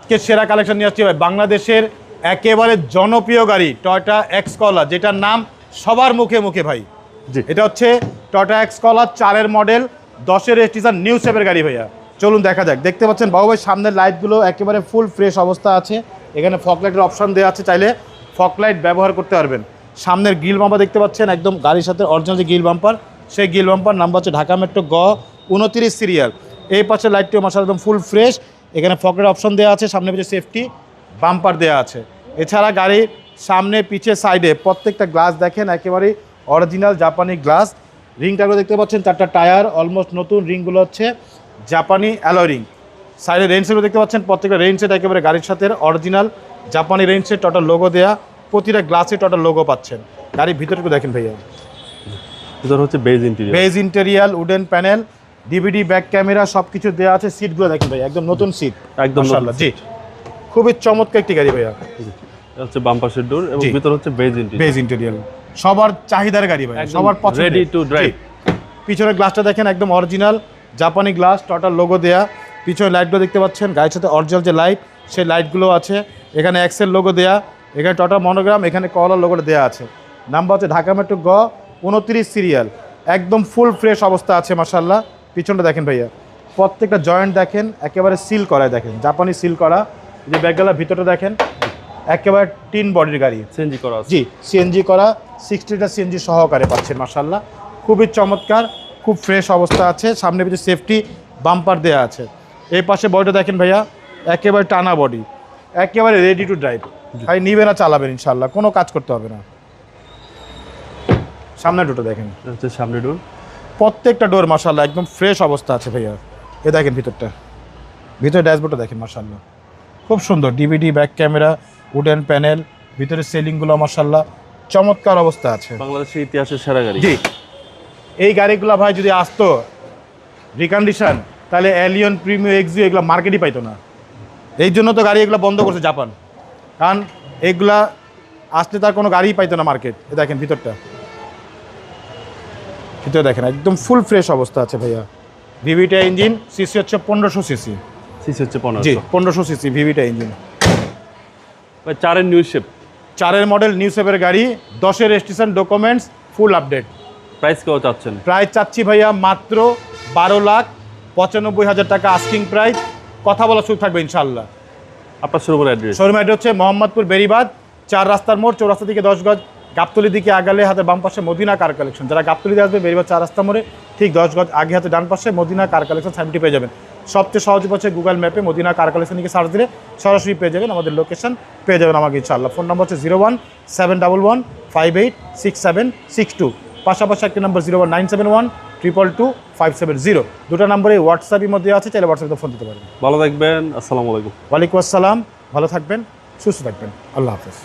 কে সেরা কালেকশন নিয়ে আসছি ভাই, বাংলাদেশের একেবারে জনপ্রিয় গাড়ি টয়োটা এক্সকলা, যেটার নাম সবার মুখে মুখে ভাই। জি, এটা হচ্ছে টয়োটা এক্সকলা 4-এর মডেল, 10-এর রেজিস্ট্রেশন, নিউ শেপের গাড়ি ভাইয়া। চলুন দেখা যাক। দেখতে পাচ্ছেন বাবু ভাই সামনের লাইটগুলো একেবারে ফুল ফ্রেশ অবস্থা আছে। এখানে ফগ লাইটের অপশন দেওয়া আছে, চাইলে ফগ লাইট ব্যবহার করতে পারবেন। সামনের গ্রিল বাম্পার দেখতে পাচ্ছেন একদম গাড়ির সাথে অরিজিনাল যে গ্রিল বাম্পার, সেই গ্রিল বাম্পার নাম্বার হচ্ছে ঢাকা মেট্রো গ 29 সিরিয়াল। এই পাশে লাইটটিও মাশাআল্লাহ একদম ফুল ফ্রেশ। এখানে ফগ লাইট অপশন দেওয়া আছে, সামনে পিছিয়ে সেফটি বাম্পার দেওয়া আছে। এছাড়া গাড়ির সামনে পিছে সাইডে প্রত্যেকটা গ্লাস দেখেন একেবারে অরিজিনাল জাপানি গ্লাস। রিংটাগুলো দেখতে পাচ্ছেন 4টা টায়ার অলমোস্ট নতুন, রিংগুলো হচ্ছে জাপানি অ্যালয় রিং। সাইডে রেইন সেটও দেখতে পাচ্ছেন, প্রত্যেকটা রেইন সেট একেবারে গাড়ির সাথে অরিজিনাল জাপানি রেইন সেট, টোটাল লোগো দেয়া, প্রতিটা গ্লাসে টোটাল লোগো পাচ্ছেন। গাড়ির ভিতরটুকু দেখেন ভাইয়া, ভিতর হচ্ছে base ইন্টেরিয়াল, wooden panel, DVD back camera সব কিছু দেওয়া আছে। সিটগুলো দেখেন ভাই একদম নতুন সিট, একদম মাশাআল্লাহ। জি, খুবই চমৎকার একটি গাড়ি ভাইয়া। এটা হচ্ছে বাম্পার সেট ডোর এবং ভিতর হচ্ছে বেজ ইন্টেরিয়র, সবার চাহিদার গাড়ি ভাই, সবার পছন্দ, রেডি টু ড্রাইভ। পিছনের গ্লাসটা দেখেন একদম অরিজিনাল জাপানি গ্লাস, টোটাল লোগো দেয়া। পিছনের লাইটগুলো দেখতে পাচ্ছেন গাড়ির সাথে অরিজিনাল যে লাইট, সেই লাইটগুলো আছে। এখানে এক্সেল লোগো দেয়া, এখানে টোটাল মনোগ্রাম, এখানে কলার লোগোটা দেওয়া আছে। নাম্বার হচ্ছে ঢাকা মেট্রো গ 29 সিরিয়াল, একদম ফুল ফ্রেশ অবস্থা আছে মাশাআল্লাহ। পিছনটা দেখেন ভাইয়া, প্রত্যেকটা জয়েন্ট দেখেন একেবারে সিল করা, দেখেন জাপানি সিল করা। যে ব্যাগগুলোর ভিতরটা দেখেন একেবারে টিন বডির গাড়ি, সিএনজি করা আছে। জি সিএনজি করা, 60টা সিএনজি সহকারে পাচ্ছেন মাশাআল্লাহ। খুবই চমৎকার, খুব ফ্রেশ অবস্থা আছে। সামনে পিছনে সেফটি বাম্পার দেওয়া আছে। এই পাশে বডিটা দেখেন ভাইয়া, একেবারে টানা বডি, একেবারে রেডি টু ড্রাইভ। ভাই নিবে না চালাবেন ইনশাআল্লাহ, কোনো কাজ করতে হবে না। সামনে ডোরটা দেখেন, এটা হচ্ছে সামনে ডোর, প্রত্যেকটা ডোর মাশাআল্লাহ একদম ফ্রেশ অবস্থা আছে ভাইয়া। এ দেখেন ভিতরটা, ভিতরে ড্যাশবোর্ডটা দেখেন মাশাআল্লাহ খুব সুন্দর, DVD back camera, wooden panel, ভিতরে সেলিংগুলো মাশাআল্লাহ চমৎকার অবস্থা আছে। বাংলাদেশের ইতিহাসের সেরা গাড়ি। জি, এই গাড়িগুলো ভাই যদি আসতো রিকন্ডিশন, তাহলে অ্যালিয়ন, প্রিমিও, এক্সিও এগুলো মার্কেটই পাইতো না। এই জন্য তো গাড়ি এগুলো বন্ধ করছে জাপান, কারণ এগুলা আসলে তার কোনো গাড়িই পাইতো না মার্কেট। এ দেখেন ভিতরটা, ভিতরে দেখেন একদম ফুল ফ্রেশ অবস্থা আছে ভাইয়া। ভিভিটা ইঞ্জিন, সিসি হচ্ছে 1500 সিসি। সিসি হচ্ছে জি 1500। 1500 সিসি ভিভিটা ইঞ্জিন। ভাই 4-এর নিউ শেপ, 4-এর মডেল, নিউ শেপের গাড়ি, 10-এর registration, documents full update. Price কেউ চাচ্ছেন? প্রাইস চাচ্ছি ভাইয়া মাত্র 12,95,000 টাকা আস্কিং প্রাইস। কথা বলার সুযোগ থাকবে ইনশাআল্লাহ। আপনার শোরুমের অ্যাড্রেস? শোরুম অ্যাড্রেস হচ্ছে মোহাম্মদপুর বেরিবাদ 4 রাস্তার মোড়, চৌরাস্তা থেকে 10 গজ, গাবতলির দিকে আগালে হাতে বাম পাশে মদিনা কার কালেকশন। যারা গাবতলিতে আসবে বেরিবাদ 4 রাস্তা মোড়ে ঠিক 10 গজ আগে হাতে ডান পাশে মদিনা কার কালেকশন সাইনটি পেয়ে যাবেন। সবচেয়ে সহজ হচ্ছে গুগল ম্যাপে মদিনা কার কালেকশন লিখে সার্চ দিলে সরাসরি পেয়ে যাবেন, আমাদের লোকেশন পেয়ে যাবেন আমাকে ইনশাআল্লাহ। ফোন নম্বর হচ্ছে 0171158662। পাশাপাশি একটি নম্বর 019712225770। দুটো নম্বরে হোয়াটসঅ্যাপের মধ্যে আছে, চাইলে হোয়াটসঅ্যাপে ফোন দিতে পারেন। ভালো থাকবেন, আসসালামু আলাইকুম। ওয়ালাইকুম আসসালাম, ভালো থাকবেন, সুস্থ থাকবেন, আল্লাহ হাফেজ।